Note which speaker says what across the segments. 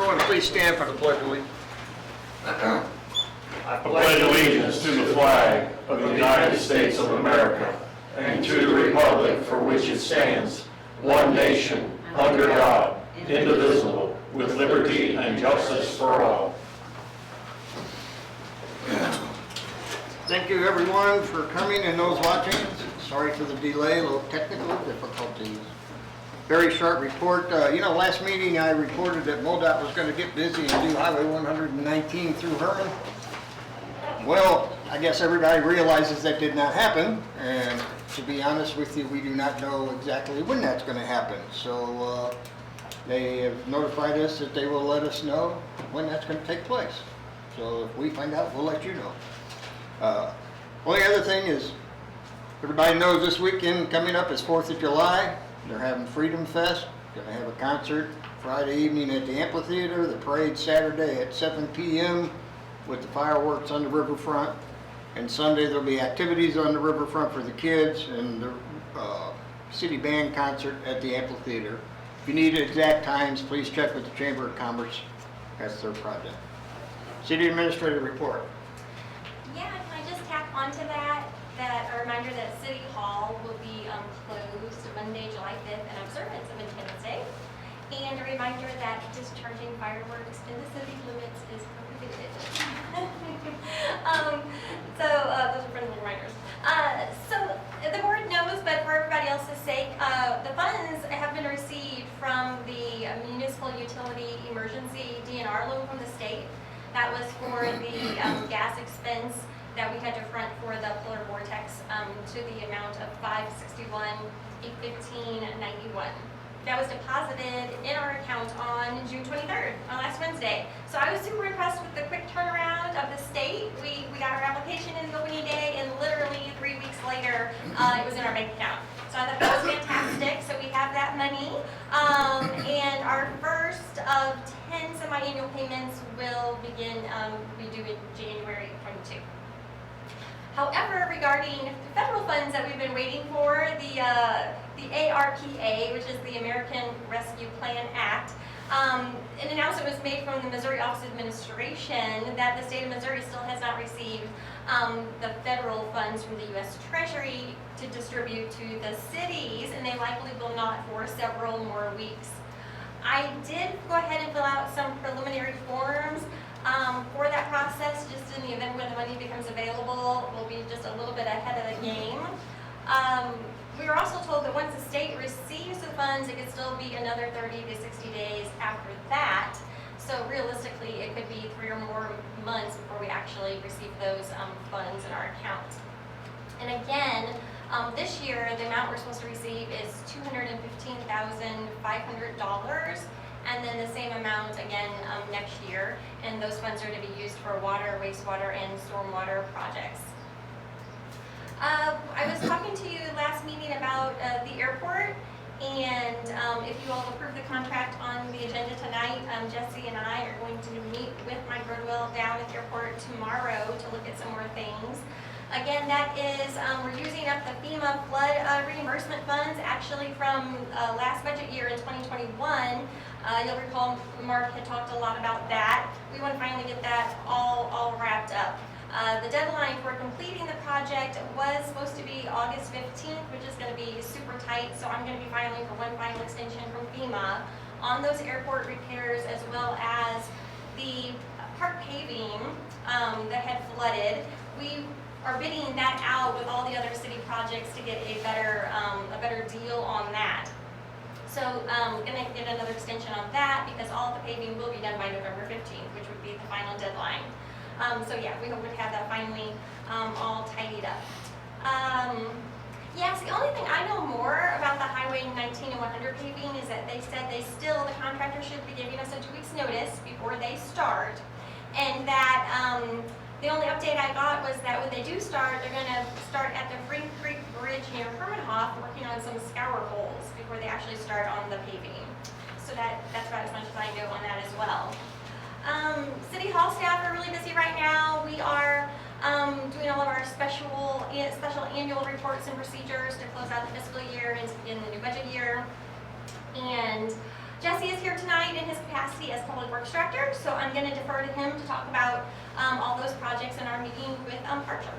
Speaker 1: Everyone please stand for the pledge of allegiance.
Speaker 2: I pledge allegiance to the flag of the United States of America and to the republic for which it stands, one nation, under God, indivisible, with liberty and justice for all.
Speaker 1: Thank you everyone for coming and those watching. Sorry for the delay, a little technical difficulties. Very short report. Last meeting I reported that MoDOT was going to get busy and do Highway 119 through Herman. Well, I guess everybody realizes that did not happen, and to be honest with you, we do not know exactly when that's going to happen. So they have notified us that they will let us know when that's going to take place. So if we find out, we'll let you know. Only other thing is, everybody knows this weekend coming up is 4th of July. They're having Freedom Fest. Going to have a concert Friday evening at the amphitheater. The parade Saturday at 7 p.m. with the fireworks on the riverfront. And Sunday there'll be activities on the riverfront for the kids and the city band concert at the amphitheater. If you need exact times, please check with the Chamber of Commerce. That's their project. City Administrator report.
Speaker 3: Yeah, can I just tack onto that a reminder that City Hall will be closed Monday, July 5th in observance of Independence Day. And a reminder that discharging fireworks in the city limits is prohibited. Those are friendly reminders. So the board knows, but for everybody else's sake, the funds have been received from the Municipal Utility Emergency DNR loan from the state. That was for the gas expense that we had to front for the polar vortex to the amount of $561,815.91. That was deposited in our account on June 23rd, on last Wednesday. So I was super impressed with the quick turnaround of the state. We got our application in the opening day, and literally 3 weeks later, it was in our bank account. So I thought that was fantastic. So we have that money. And our first of 10 semi-annual payments will begin, be due in January 22. However, regarding the federal funds that we've been waiting for, the ARPA, which is the American Rescue Plan Act, an announcement was made from the Missouri Office of Administration that the state of Missouri still has not received the federal funds from the U.S. Treasury to distribute to the cities, and they likely will not for several more weeks. I did go ahead and fill out some preliminary forms for that process, just in the event when the money becomes available. We'll be just a little bit ahead of the game. We were also told that once the state receives the funds, it could still be another 30 to 60 days after that. So realistically, it could be 3 or more months before we actually receive those funds in our account. And again, this year, the amount we're supposed to receive is $215,500. And then the same amount again next year, and those funds are to be used for water, wastewater, and stormwater projects. I was talking to you last meeting about the airport, and if you all approve the contract on the agenda tonight, Jesse and I are going to meet with Mike Rodwell down at the airport tomorrow to look at some more things. Again, that is, we're using up the FEMA flood reimbursement funds actually from last budget year in 2021. You'll recall Mark had talked a lot about that. We want to finally get that all wrapped up. The deadline for completing the project was supposed to be August 15th, which is going to be super tight, so I'm going to be filing for one final extension from FEMA on those airport repairs, as well as the park paving that had flooded. We are bidding that out with all the other city projects to get a better deal on that. So going to get another extension on that because all of the paving will be done by November 15th, which would be the final deadline. So yeah, we hope to have that finally all tidied up. Yes, the only thing I know more about the Highway 19 and 100 paving is that they said the contractor should be giving us a 2 weeks notice before they start, and that the only update I got was that when they do start, they're going to start at the Frink Creek Bridge near Hermanhoff, working on some scour holes before they actually start on the paving. So that's about as much as I know on that as well. City Hall staff are really busy right now. We are doing all of our special annual reports and procedures to close out the fiscal year and begin the new budget year. And Jesse is here tonight in his capacity as Public Works Director, so I'm going to defer to him to talk about all those projects in our meeting with Parcher.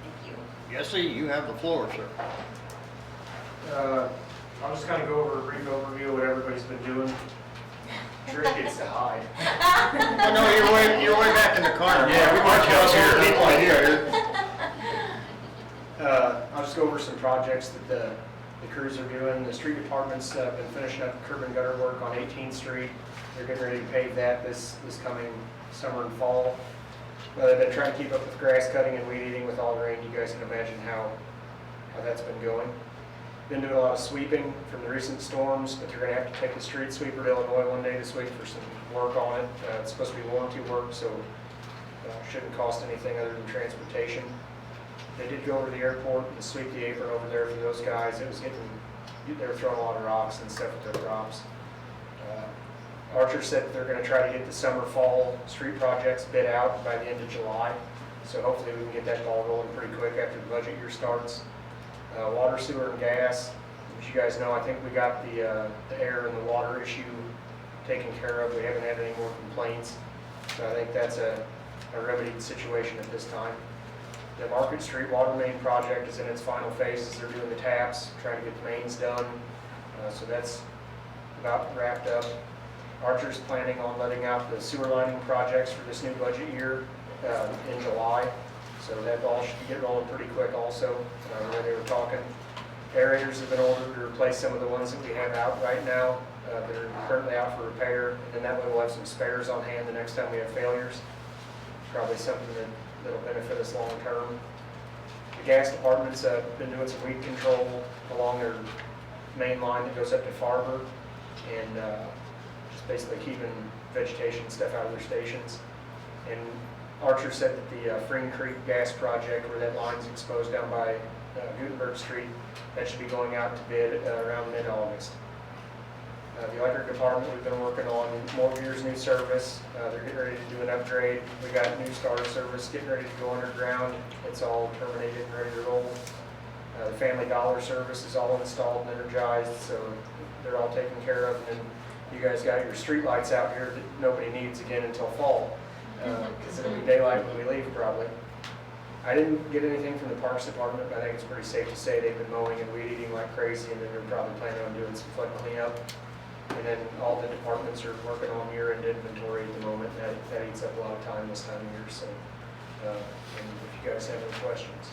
Speaker 3: Thank you.
Speaker 1: Jesse, you have the floor, sir.
Speaker 4: I'll just kind of go over a brief overview of what everybody's been doing. Sure it gets to hide.
Speaker 1: I know you're way back in the corner.
Speaker 2: Yeah, we want you out here.
Speaker 1: People are here.
Speaker 4: I'll just go over some projects that the crews are doing. The street department's been finishing up curb and gutter work on 18th Street. They're getting ready to pave that this coming summer and fall. They've been trying to keep up with grass cutting and weed eating with all the rain. You guys can imagine how that's been going. Been doing a lot of sweeping from the recent storms, but they're going to have to take the street sweeper to Illinois one day this week for some work on it. It's supposed to be warranty work, so shouldn't cost anything other than transportation. They did go over to the airport and sweep the apron over there for those guys. It was they were throwing a lot of rocks and stuff with their crops. Archer said that they're going to try to get the summer, fall street projects bid out by the end of July. So hopefully we can get that ball rolling pretty quick after the budget year starts. Water, sewer, and gas. As you guys know, I think we got the air and the water issue taken care of. We haven't had any more complaints. So I think that's a remedied situation at this time. The Market Street water main project is in its final phases. They're doing the taps, trying to get the mains done. So that's about wrapped up. Archer's planning on letting out the sewer lining projects for this new budget year in July. So that all should get rolling pretty quick also. Where they were talking, aerators have been ordered to replace some of the ones that we have out right now that are currently out for repair. And then that way we'll have some spares on hand the next time we have failures. Probably something that'll benefit us long term. The gas department's been doing some weed control along their main line that goes up to Farber, and just basically keeping vegetation stuff out of their stations. And Archer said that the Fring Creek gas project, where that line's exposed down by Gutenberg Street, that should be going out to bid around mid-August. The electric department, we've been working on more years new service. They're getting ready to do an upgrade. We got new starter service getting ready to go underground. It's all terminated and ready to roll. The Family Dollar service is all installed and energized, so they're all taken care of. And then you guys got your street lights out here that nobody needs again until fall, because it'll be daylight when we leave probably. I didn't get anything from the Parks Department, but I think it's pretty safe to say they've been mowing and weed eating like crazy, and then they're probably planning on doing some flood cleanup. And then all the departments are working on year-end inventory at the moment. That eats up a lot of time this time of year. So, and if you guys have any questions.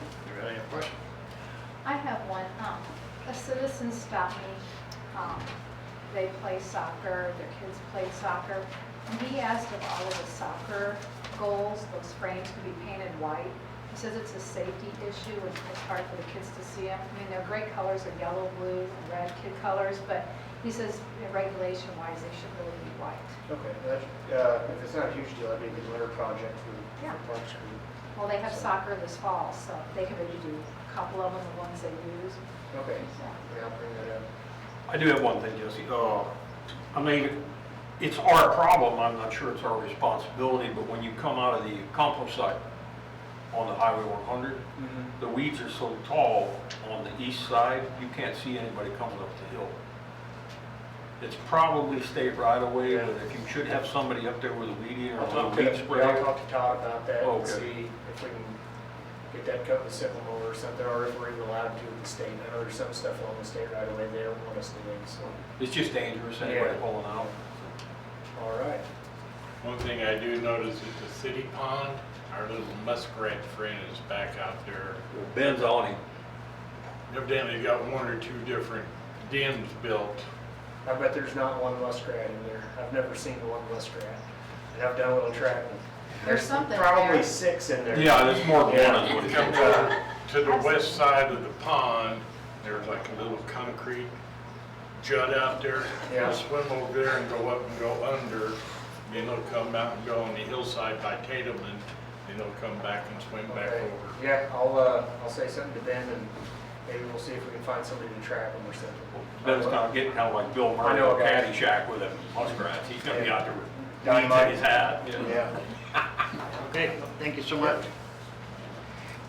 Speaker 1: Do you have any questions?
Speaker 5: I have one. A citizen stopped me. They play soccer, their kids play soccer. And he asked if all of the soccer goals, those frames, could be painted white. He says it's a safety issue and it's hard for the kids to see them. I mean, they're great colors, are yellow, blue, and red kid colors, but he says regulation-wise, they should really be white.
Speaker 4: Okay. If it's not a huge deal, that'd be a good winter project for Parks Crew.
Speaker 5: Well, they have soccer this fall, so they can maybe do a couple of them, the ones they use.
Speaker 4: Okay.
Speaker 5: So.
Speaker 4: Yeah, I'll bring that up.
Speaker 2: I do have one thing, Jesse. I mean, it's our problem. I'm not sure it's our responsibility, but when you come out of the compost site on the Highway 100, the weeds are so tall on the east side, you can't see anybody coming up the hill. It's probably state right away, but if you should have somebody up there with a weed eater or a weed
Speaker 4: I'll
Speaker 2: sprayer.
Speaker 4: talk to Todd about that and
Speaker 2: Okay.
Speaker 4: see if we can get that cut with Sycamore or something, or if we're even allowed to with the state. I know there's some stuff along the state right away they don't want us doing, so.
Speaker 2: It's just dangerous, anybody
Speaker 4: Yeah.
Speaker 2: pulling out.
Speaker 4: All right.
Speaker 6: One thing I do notice is the city pond, our little muskrat friend is back out there.
Speaker 2: Ben's on him.
Speaker 6: Evidently got one or two different dens built.
Speaker 4: I bet there's not one muskrat in there. I've never seen one muskrat. And I've done a little tracking.
Speaker 5: There's something
Speaker 4: Probably
Speaker 5: there.
Speaker 4: 6 in there.
Speaker 2: Yeah, there's more than
Speaker 4: Yeah.
Speaker 2: one is what
Speaker 6: Come
Speaker 2: he's
Speaker 6: over to the west side of the pond, there's like a little concrete jut out there.
Speaker 4: Yeah.
Speaker 6: They'll swim over there and go up and go under, then they'll come out and go on the hillside by Tatum, and then they'll come back and swim back
Speaker 4: Okay.
Speaker 6: over.
Speaker 4: Yeah, I'll say something to Ben, and maybe we'll see if we can find somebody to track them or something.
Speaker 2: Ben's getting kind of like Bill
Speaker 4: I
Speaker 2: Murray
Speaker 4: know
Speaker 2: on
Speaker 4: a guy.
Speaker 2: Caddyshack with them muskrats. He's gonna be out there with weeds
Speaker 4: Dynamite.
Speaker 2: in his hat.
Speaker 4: Yeah.
Speaker 1: Okay, thank you so much.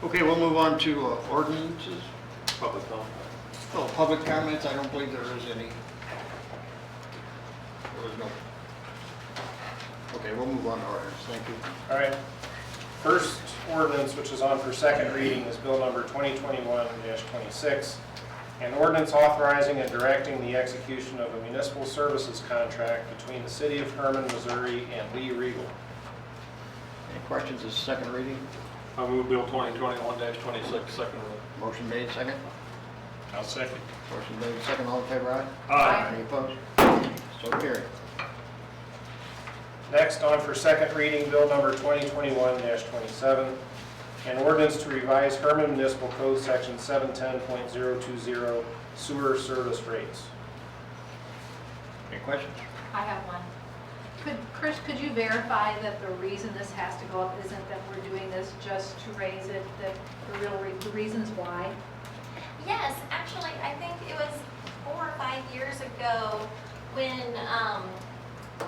Speaker 1: Okay, we'll move on to ordinances.
Speaker 2: Public comment.
Speaker 1: Oh, public comments, I don't believe there is any. There was no. Okay, we'll move on to orders, thank you.
Speaker 4: All right. First ordinance, which is on for second reading, is bill number 2021-26, an ordinance authorizing and directing the execution of a municipal services contract between the city of Herman, Missouri and Lee Regal.
Speaker 1: Any questions, this is second reading?
Speaker 2: I move Bill 2021-26, second reading.
Speaker 1: Motion made, second.
Speaker 6: I'll second.
Speaker 1: Motion made, second, all in favor, aye?
Speaker 2: Aye.
Speaker 1: Any opposed? So carried.
Speaker 4: Next on for second reading, bill number 2021-27, an ordinance to revise Herman Municipal Code Section 710.020 sewer service rates.
Speaker 1: Any questions?
Speaker 5: I have one. Chris, could you verify that the reason this has to go up isn't that we're doing this just to raise it, that the reasons why?
Speaker 3: Yes, actually, I think it was 4 or 5 years ago when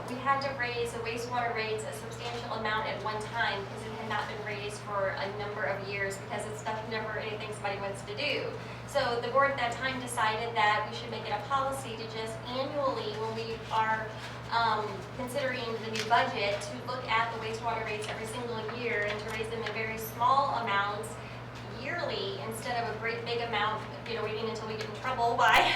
Speaker 3: we had to raise the wastewater rates a substantial amount at one time because it had not been raised for a number of years because it's never anything somebody wants to do. So the board at that time decided that we should make it a policy to just annually, when we are considering the new budget, to look at the wastewater rates every single year and to raise them in very small amounts yearly instead of a great big amount, waiting until we get in trouble by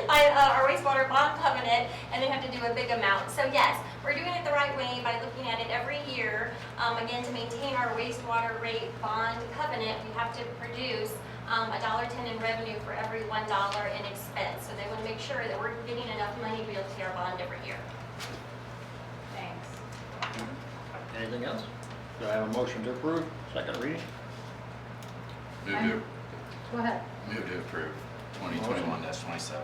Speaker 3: our wastewater bond covenant and then have to do a big amount. So yes, we're doing it the right way by looking at it every year. Again, to maintain our wastewater rate bond covenant, we have to produce $1.10 in revenue for every $1 in expense. So they want to make sure that we're getting enough money to be able to pay our bond every year.
Speaker 5: Thanks.
Speaker 1: Anything else? Do I have a motion to approve, second reading?
Speaker 5: Go ahead.
Speaker 7: Move to approve 2021-27.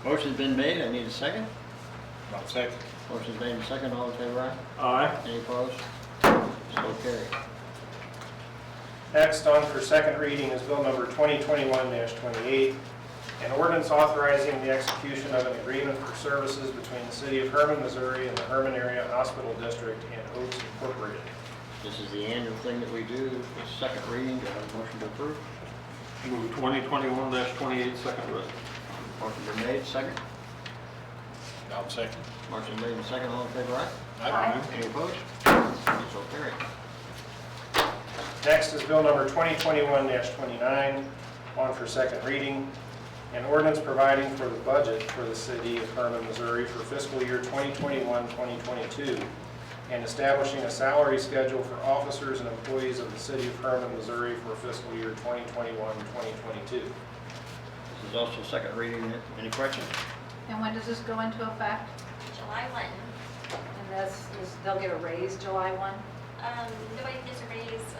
Speaker 1: Motion's been made, I need a second.
Speaker 6: I'll second.
Speaker 1: Motion's made and second, all in favor, aye?
Speaker 2: Aye.
Speaker 1: Any opposed? So carried.
Speaker 4: Next on for second reading is bill number 2021-28, an ordinance authorizing the execution of an agreement for services between the city of Herman, Missouri and the Herman Area Hospital District and Oaks Incorporated.
Speaker 1: This is the annual thing that we do, the second reading, do I have a motion to approve?
Speaker 2: Move 2021-28, second reading.
Speaker 1: Motion been made, second.
Speaker 6: I'll second.
Speaker 1: Motion made and second, all in favor, aye?
Speaker 5: Aye.
Speaker 1: Any opposed? So carried.
Speaker 4: Next is bill number 2021-29, on for second reading, an ordinance providing for the budget for the city of Herman, Missouri for fiscal year 2021-2022, and establishing a salary schedule for officers and employees of the city of Herman, Missouri for fiscal year 2021-2022.
Speaker 1: This is also second reading, any questions?
Speaker 5: And when does this go into effect?
Speaker 3: July 1.
Speaker 5: And they'll get a raise July 1?
Speaker 3: Nobody gets a raise,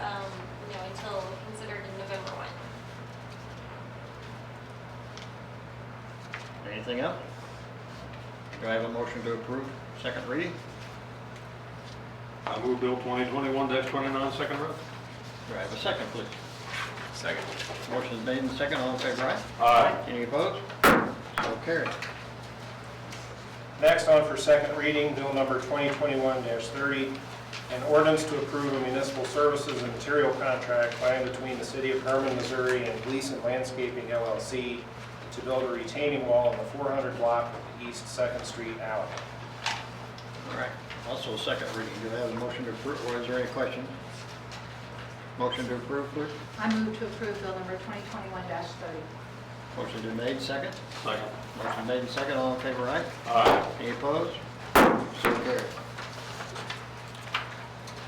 Speaker 3: until considered in November 1.
Speaker 1: Anything else? Do I have a motion to approve, second reading?
Speaker 2: I move Bill 2021-29, second reading.
Speaker 1: Do I have a second, please?
Speaker 7: Second.
Speaker 1: Motion's made and second, all in favor, aye?
Speaker 2: Aye.
Speaker 1: Any opposed? So carried.
Speaker 4: Next on for second reading, bill number 2021-30, an ordinance to approve a municipal services and material contract by and between the city of Herman, Missouri and Gleason Landscaping LLC to build a retaining wall in the 400 block of the East 2nd Street alley.
Speaker 1: All right, also a second reading, do I have a motion to approve, or is there any questions? Motion to approve, please?
Speaker 5: I move to approve bill number 2021-30.
Speaker 1: Motion been made, second?
Speaker 2: Second.
Speaker 1: Motion made and second, all in favor, aye?
Speaker 2: Aye.
Speaker 1: Any opposed? So carried.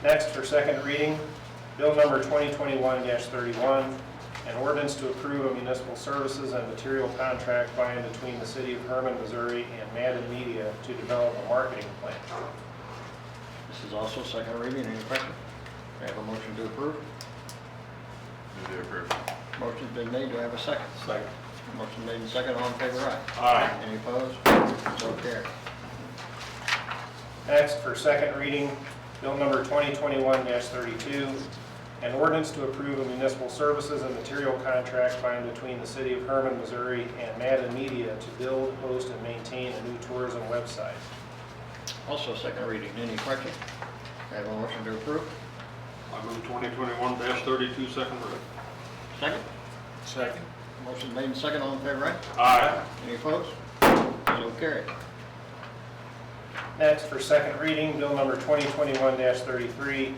Speaker 4: Next for second reading, bill number 2021-31, an ordinance to approve a municipal services and material contract by and between the city of Herman, Missouri and Madden Media to develop a marketing plan.
Speaker 1: This is also second reading, any questions? Do I have a motion to approve?
Speaker 7: Move to approve.
Speaker 1: Motion's been made, do I have a second?
Speaker 2: Second.
Speaker 1: Motion made and second, all in favor, aye?
Speaker 2: Aye.
Speaker 1: Any opposed? So carried.
Speaker 4: Next for second reading, bill number 2021-32, an ordinance to approve a municipal services and material contract by and between the city of Herman, Missouri and Madden Media to build, host, and maintain a new tourism website.
Speaker 1: Also second reading, any questions? Do I have a motion to approve?
Speaker 2: I move 2021-32, second reading.
Speaker 1: Second?
Speaker 6: Second.
Speaker 1: Motion made and second, all in favor, right?
Speaker 6: Aye.
Speaker 1: Any opposed? So carried.
Speaker 4: Next, for second reading, bill number 2021-33,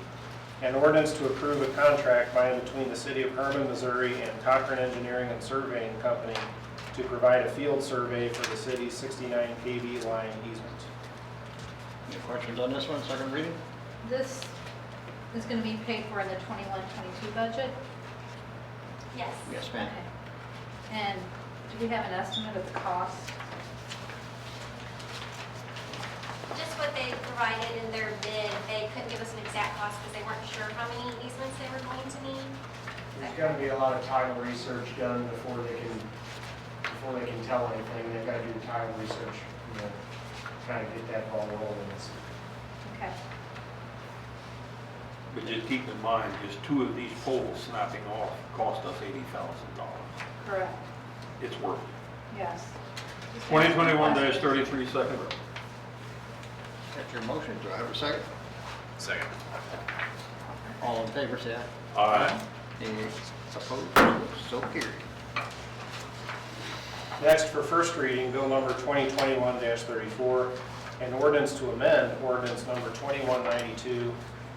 Speaker 4: an ordinance to approve a contract by and between the city of Herman, Missouri and Cochran Engineering and Surveying Company to provide a field survey for the city's 69 kV line easement.
Speaker 1: Any questions on this one, second reading?
Speaker 5: This is going to be paid for in the 21-22 budget?
Speaker 3: Yes.
Speaker 1: Yes, ma'am.
Speaker 5: Okay. And do we have an estimate of the cost?
Speaker 3: Just what they provided in their bid, they couldn't give us an exact cost because they weren't sure how many easements they were going to need.
Speaker 4: There's got to be a lot of title research done before they can tell anything. They've got to do title research, kind of get that ball rolling.
Speaker 5: Okay.
Speaker 8: But just keep in mind, just 2 of these poles snapping off cost us $80,000.
Speaker 5: Correct.
Speaker 8: It's worth it.
Speaker 5: Yes.
Speaker 8: 2021-33, second reading.
Speaker 1: That's your motion, do I have a second?
Speaker 7: Second.
Speaker 1: All in favor, say aye.
Speaker 8: Aye.
Speaker 1: Any opposed? So carried.
Speaker 4: Next, for first reading, bill number 2021-34, an ordinance to amend ordinance number 2192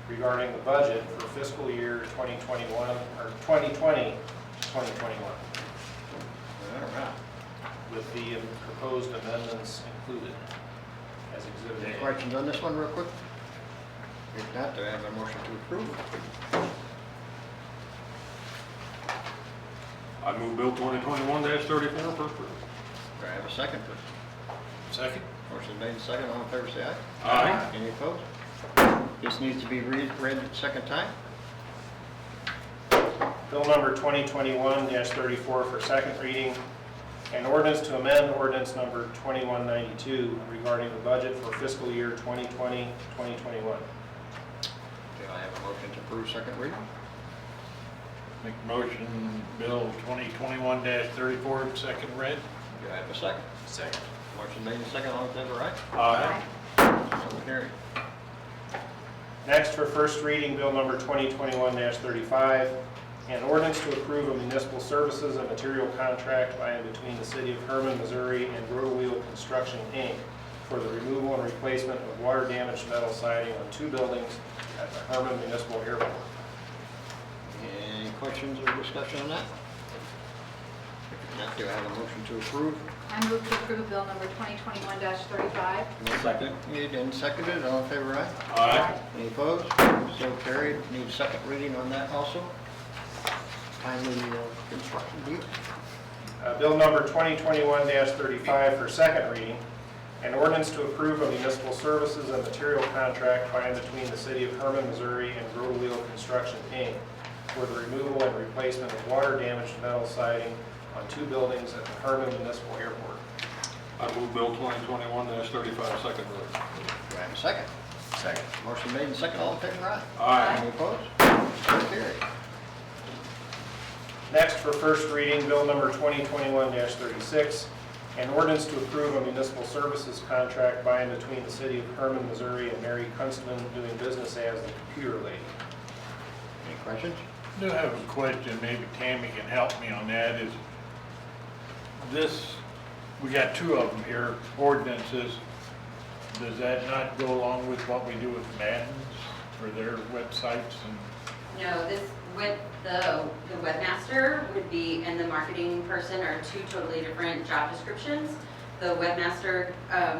Speaker 4: regarding the budget for fiscal year 2021, or 2020-2021,
Speaker 1: All right.
Speaker 4: with the proposed amendments included as exhibit
Speaker 1: Any
Speaker 4: A.
Speaker 1: questions on this one real quick? If not, do I have a motion to approve?
Speaker 8: I move Bill 2021-34 first reading.
Speaker 1: Do I have a second?
Speaker 6: Second?
Speaker 1: Motion made and second, all in favor, say aye.
Speaker 8: Aye.
Speaker 1: Any opposed? This needs to be read second time?
Speaker 4: Bill number 2021-34 for second reading, an ordinance to amend ordinance number 2192 regarding the budget for fiscal year 2020-2021.
Speaker 1: Do I have a motion to approve second reading?
Speaker 6: Make motion, Bill 2021-34, second read.
Speaker 1: Do I have a second?
Speaker 7: Second.
Speaker 1: Motion made and second, all in favor, right?
Speaker 8: Aye.
Speaker 1: So carried.
Speaker 4: Next, for first reading, bill number 2021-35, an ordinance to approve a municipal services and material contract by and between the city of Herman, Missouri and Roto Wheel Construction, Inc. for the removal and replacement of water-damaged metal siding on 2 buildings at the Herman Municipal Airport.
Speaker 1: Any questions or discussion on that? If not, do I have a motion to approve?
Speaker 5: I move to approve bill number 2021-35.
Speaker 8: Second.
Speaker 1: Made and seconded, all in favor, right?
Speaker 8: Aye.
Speaker 1: Any opposed? So carried. Need a second reading on that also. Timely construction deal.
Speaker 4: Bill number 2021-35 for second reading, an ordinance to approve a municipal services and material contract by and between the city of Herman, Missouri and Roto Wheel Construction, Inc. for the removal and replacement of water-damaged metal siding on 2 buildings at the Herman Municipal Airport.
Speaker 8: I move Bill 2021-35, second reading.
Speaker 1: Do I have a second?
Speaker 7: Second.
Speaker 1: Motion made and second, all in favor, right?
Speaker 8: Aye.
Speaker 1: Any opposed? So carried.
Speaker 4: Next, for first reading, bill number 2021-36, an ordinance to approve a municipal services contract by and between the city of Herman, Missouri and Mary Kunstman doing business as the computer lady.
Speaker 1: Any questions?
Speaker 6: I do have a question, maybe Tammy can help me on that, is this, we got 2 of them here, ordinances. Does that not go along with what we do with Madden's for their websites and?
Speaker 9: No, this, with the webmaster would be, and the marketing person are 2 totally different job descriptions. The webmaster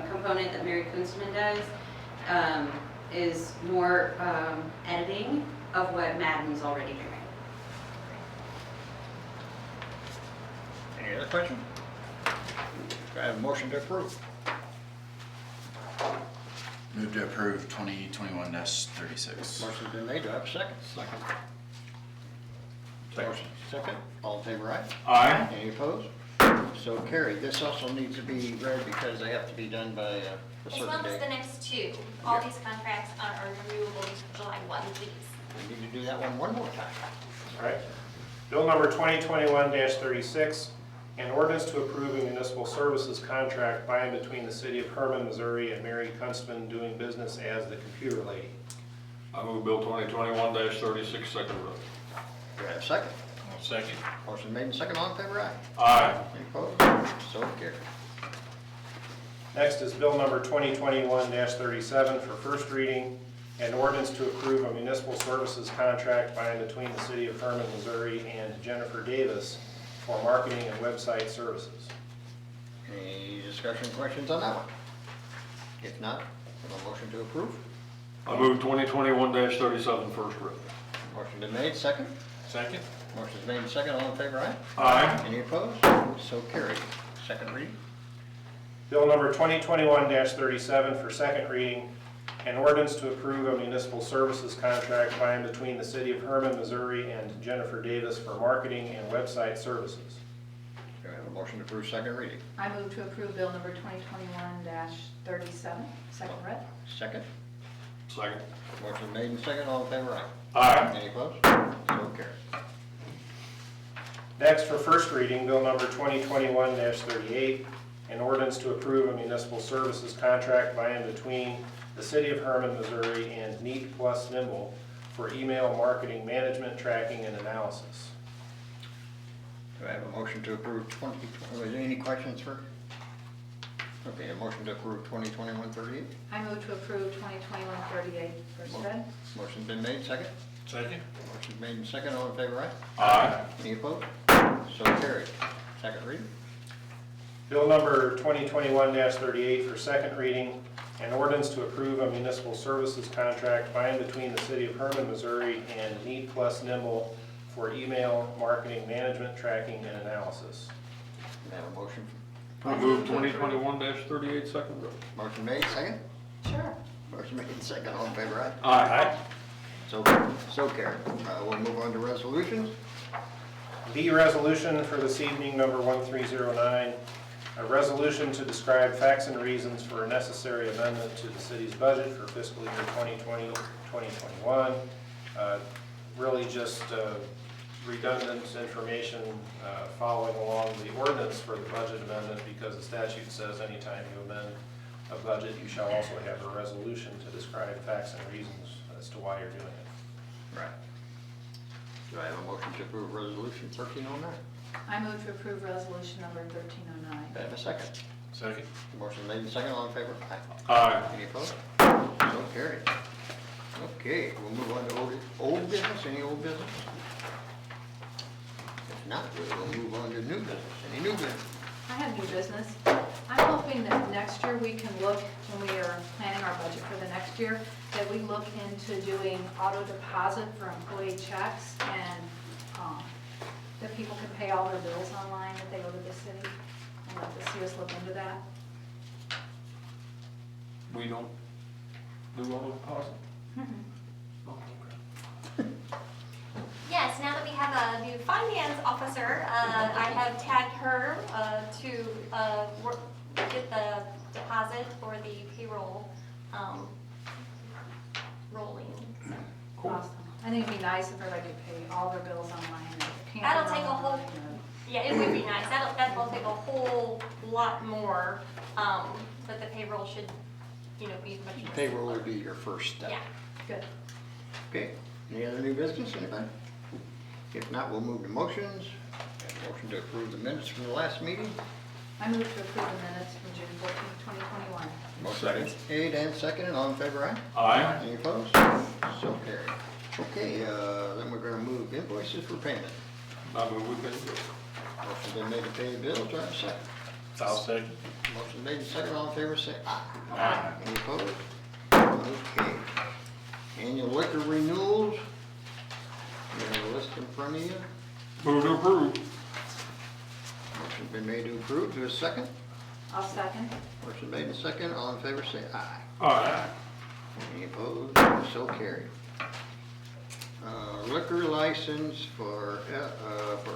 Speaker 9: component that Mary Kunstman does is more editing of what Madden's already doing.
Speaker 1: Any other question? Do I have a motion to approve?
Speaker 7: Move to approve 2021-36.
Speaker 1: Motion's been made, do I have a second?
Speaker 8: Second.
Speaker 1: Motion second, all in favor, right?
Speaker 8: Aye.
Speaker 1: Any opposed? So carried. This also needs to be read because they have to be done by a
Speaker 3: As
Speaker 1: certain
Speaker 3: well as the
Speaker 1: date.
Speaker 3: next 2. All these contracts are renewable July 1, please.
Speaker 1: We need to do that one more time.
Speaker 4: All right. Bill number 2021-36, an ordinance to approve a municipal services contract by and between the city of Herman, Missouri and Mary Kunstman doing business as the computer lady.
Speaker 8: I move Bill 2021-36, second reading.
Speaker 1: Do I have a second?
Speaker 6: Second.
Speaker 1: Motion made and second, all in favor, aye.
Speaker 6: Aye.
Speaker 1: Any opposed? So carried.
Speaker 4: Next is bill number 2021-37 for first reading, an ordinance to approve a municipal services contract by and between the city of Herman, Missouri and Jennifer Davis for marketing and website services.
Speaker 1: Any discussion, questions on that one? If not, have a motion to approve.
Speaker 2: I move 2021-37 first reading.
Speaker 1: Motion been made, second.
Speaker 6: Second.
Speaker 1: Motion's made and second, all in favor, aye.
Speaker 2: Aye.
Speaker 1: Any opposed? So carried. Second reading.
Speaker 4: Bill number 2021-37 for second reading, an ordinance to approve a municipal services contract by and between the city of Herman, Missouri and Jennifer Davis for marketing and website services.
Speaker 1: Do I have a motion to approve second reading?
Speaker 5: I move to approve bill number 2021-37, second read.
Speaker 1: Second.
Speaker 2: Second.
Speaker 1: Motion made and second, all in favor, aye.
Speaker 2: Aye.
Speaker 1: Any opposed? So carried.
Speaker 4: Next, for first reading, bill number 2021-38, an ordinance to approve a municipal services contract by and between the city of Herman, Missouri and Neat Plus Nimble for email marketing management, tracking, and analysis.
Speaker 1: Do I have a motion to approve 2020, was there any questions for? Okay, a motion to approve 2021-38.
Speaker 5: I move to approve 2021-38, first read.
Speaker 1: Motion's been made, second.
Speaker 6: Second.
Speaker 1: Motion's made and second, all in favor, aye.
Speaker 2: Aye.
Speaker 1: Any opposed? So carried. Second reading.
Speaker 4: Bill number 2021-38 for second reading, an ordinance to approve a municipal services contract by and between the city of Herman, Missouri and Neat Plus Nimble for email marketing management, tracking, and analysis.
Speaker 1: Do I have a motion?
Speaker 2: I move 2021-38 second reading.
Speaker 1: Motion made, second.
Speaker 5: Sure.
Speaker 1: Motion made, second, all in favor, aye.
Speaker 2: Aye.
Speaker 1: So carried. We'll move on to resolutions.
Speaker 4: B resolution for this evening, number 1309, a resolution to describe facts and reasons for a necessary amendment to the city's budget for fiscal year 2020-2021. Really just redundant information following along the ordinance for the budget amendment, because the statute says anytime you amend a budget, you shall also have a resolution to describe facts and reasons as to why you're doing it.
Speaker 1: Right. Do I have a motion to approve resolution 1309?
Speaker 5: I move to approve resolution number 1309.
Speaker 1: Do I have a second?
Speaker 6: Second.
Speaker 1: Motion made and second, all in favor, aye.
Speaker 2: Aye.
Speaker 1: Any opposed? So carried. Okay, we'll move on to old business. Any old business? If not, we'll move on to new business. Any new business?
Speaker 5: I have new business. I'm hoping that next year we can look, when we are planning our budget for the next year, that we look into doing auto deposit for employee checks, and that people can pay all their bills online if they go to the city. I'd like to see us look into that.
Speaker 2: We don't do auto deposit? Oh, okay.
Speaker 3: Yes, now that we have a new finance officer, I have tagged her to get the deposit for the payroll rolling. So
Speaker 5: Awesome. I think it'd be nice if everybody could pay all their bills online. And can't
Speaker 3: That'll
Speaker 5: run
Speaker 3: take a whole-
Speaker 5: online, or-
Speaker 3: yeah, it would be nice. That will take a whole lot more, but the payroll should, be much more.
Speaker 1: Payroll
Speaker 3: simpler.
Speaker 1: would be your first step.
Speaker 3: Yeah.
Speaker 5: Good.
Speaker 1: Okay, any other new business, anybody? If not, we'll move to motions. Motion to approve the minutes from the last meeting.
Speaker 5: I move to approve the minutes from June 14th, 2021.
Speaker 1: Motion made and second, and all in favor, aye?
Speaker 2: Aye.
Speaker 1: Any opposed? So carried. Okay, then we're gonna move invoices for payment.
Speaker 2: I move we pay the bill.
Speaker 1: Motion been made to pay the bills, do I have a second?
Speaker 6: I'll second.
Speaker 1: Motion made and second, all in favor, say aye.
Speaker 6: Aye.
Speaker 1: Any opposed? Okay. Annual liquor renewals. You have a list in front of you.
Speaker 2: Move to approve.
Speaker 1: Motion been made to approve, do I have a second?
Speaker 5: I'll second.
Speaker 1: Motion made and second, all in favor, say aye.
Speaker 2: Aye.
Speaker 1: Any opposed? So carried. Liquor license for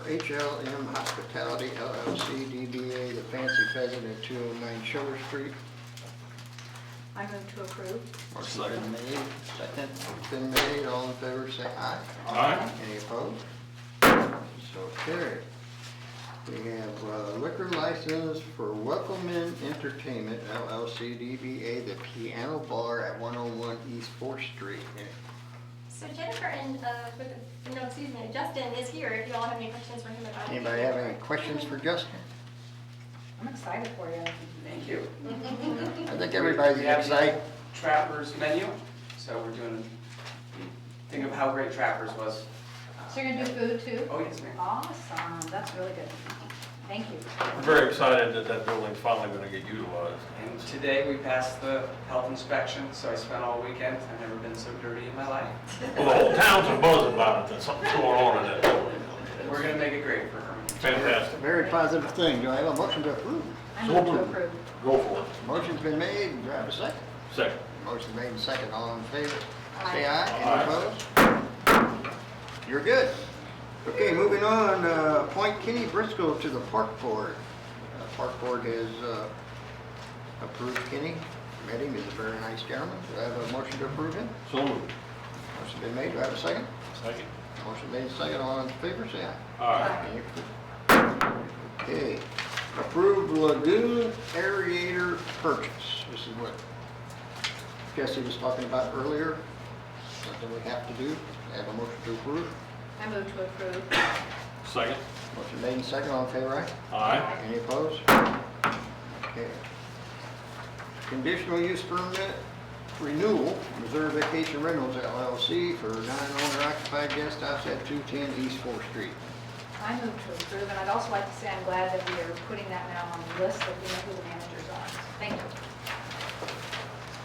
Speaker 1: HLM Hospitality LLC DBA The Fancy Pheasant at 209 Sugar Street.
Speaker 5: I move to approve.
Speaker 1: Motion been made, second been made, all in favor say aye.
Speaker 2: Aye.
Speaker 1: Any opposed? So carried. We have liquor license for Welcome In Entertainment LLC DBA The Piano Bar at 101 East 4th Street.
Speaker 3: So So Jennifer and, no, excuse me, Justin is here if you all have any questions for him about.
Speaker 1: Anybody have any questions for Justin?
Speaker 5: I'm excited for you.
Speaker 10: Thank you.
Speaker 1: I think everybody's
Speaker 10: We have the
Speaker 1: excited.
Speaker 10: Trappers menu, so we're doing, think of how great Trappers was.
Speaker 5: So you're gonna do food too?
Speaker 10: Oh, yes, ma'am.
Speaker 5: Awesome, that's really good. Thank you.
Speaker 2: We're very excited that that building's finally gonna get utilized.
Speaker 10: And today we passed the health inspection, so I spent all weekend. I've never been so dirty in my life.
Speaker 2: Well, the whole town's a buzz about it, that something's going on in that building.
Speaker 10: We're gonna make it great for Herman.
Speaker 2: Fantastic.
Speaker 1: Very positive thing. Do I have a motion to approve?
Speaker 5: I move to approve.
Speaker 2: Go for it.
Speaker 1: Motion's been made. Do I have a second?
Speaker 2: Second.
Speaker 1: Motion made and second. All in favor? Say
Speaker 5: Aye.
Speaker 1: aye. Any
Speaker 2: Aye.
Speaker 1: opposed? You're good. Okay, moving on, appoint Kenny Briscoe to the Park Board. Park Board has approved Kenny. Met him. He's a very nice gentleman. Do I have a motion to approve him?
Speaker 2: So moved.
Speaker 1: Motion been made. Do I have a second?
Speaker 2: Second.
Speaker 1: Motion made and second. All in favor? Say aye.
Speaker 2: Aye.
Speaker 1: Any opposed? Okay. Approved lagoon aerator purchase. This is what Jesse was talking about earlier. Something we have to do. I have a motion to approve.
Speaker 5: I move to approve.
Speaker 2: Second.
Speaker 1: Motion made and second. All in favor, aye?
Speaker 2: Aye.
Speaker 1: Any opposed? Okay. Conditional use permit renewal, Missouri Vacation Rentals LLC for non-owner occupied guest house at 210 East 4th Street.
Speaker 5: I move to approve, and I'd also like to say I'm glad that we are putting that now on the list, that we know who the managers are. Thank you.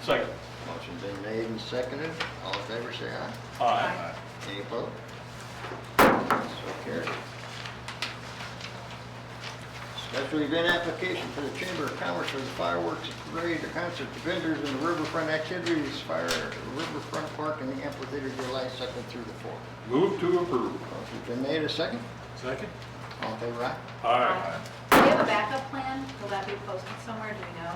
Speaker 2: Second.
Speaker 1: Motion been made and seconded. All in favor, say aye.
Speaker 2: Aye.
Speaker 1: Any opposed? So carried. Special event application for the Chamber of Commerce for the fireworks parade, the concert, the vendors, and the riverfront activities, riverfront park, and the amphitheater, July 2nd through the 4th.
Speaker 2: Move to approve.
Speaker 1: Motion's been made. A second.
Speaker 2: Second.
Speaker 1: All in favor, aye?
Speaker 2: Aye.
Speaker 5: Do you have a backup plan? Will that be posted somewhere? Do we know?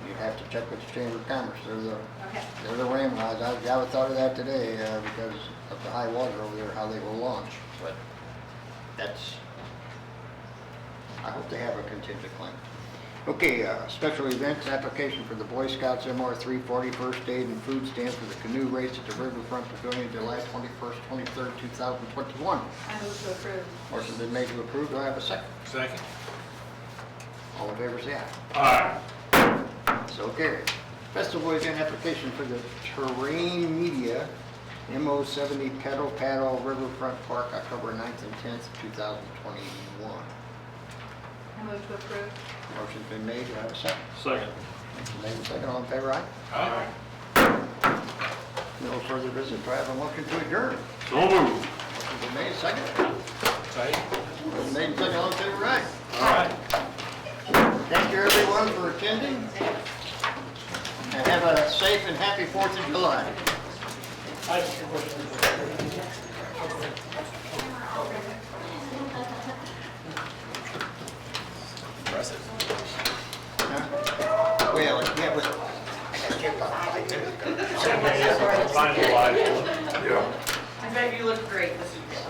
Speaker 1: You have to check with the Chamber of Commerce.
Speaker 5: Okay.
Speaker 1: They're the ramrods. I haven't thought of that today because of the high water over there, how they will launch. But that's, I hope they have a contingent plan. Okay, special events application for the Boy Scouts MR3 41st Aid and Food Stand for the canoe race at the Riverfront Pavilion, July 21st, 23rd, 2021.
Speaker 5: I move to approve.
Speaker 1: Motion's been made to approve. Do I have a second?
Speaker 2: Second.
Speaker 1: All in favor, say aye.
Speaker 2: Aye.
Speaker 1: So carried. Festival event application for the Terrain Media MO70 Pedal Paddle Riverfront Park, October 9th and 10th, 2021.
Speaker 5: I move to approve.
Speaker 1: Motion's been made. Do I have a second?
Speaker 2: Second.
Speaker 1: Motion made and second. All in favor, aye?
Speaker 2: Aye.
Speaker 1: No further business. Do I have a motion to adjourn?
Speaker 2: So moved.
Speaker 1: Motion's been made. Second.
Speaker 2: Second.
Speaker 1: Motion made and second. All in favor, aye?
Speaker 2: Aye.
Speaker 1: Thank you, everyone, for attending. And have a safe and happy 4th of July.
Speaker 7: Impressive.
Speaker 1: Huh? Well, yeah, but I got kicked off 5 minutes ago.
Speaker 2: Finalized. Yeah.
Speaker 9: I bet you look great this evening.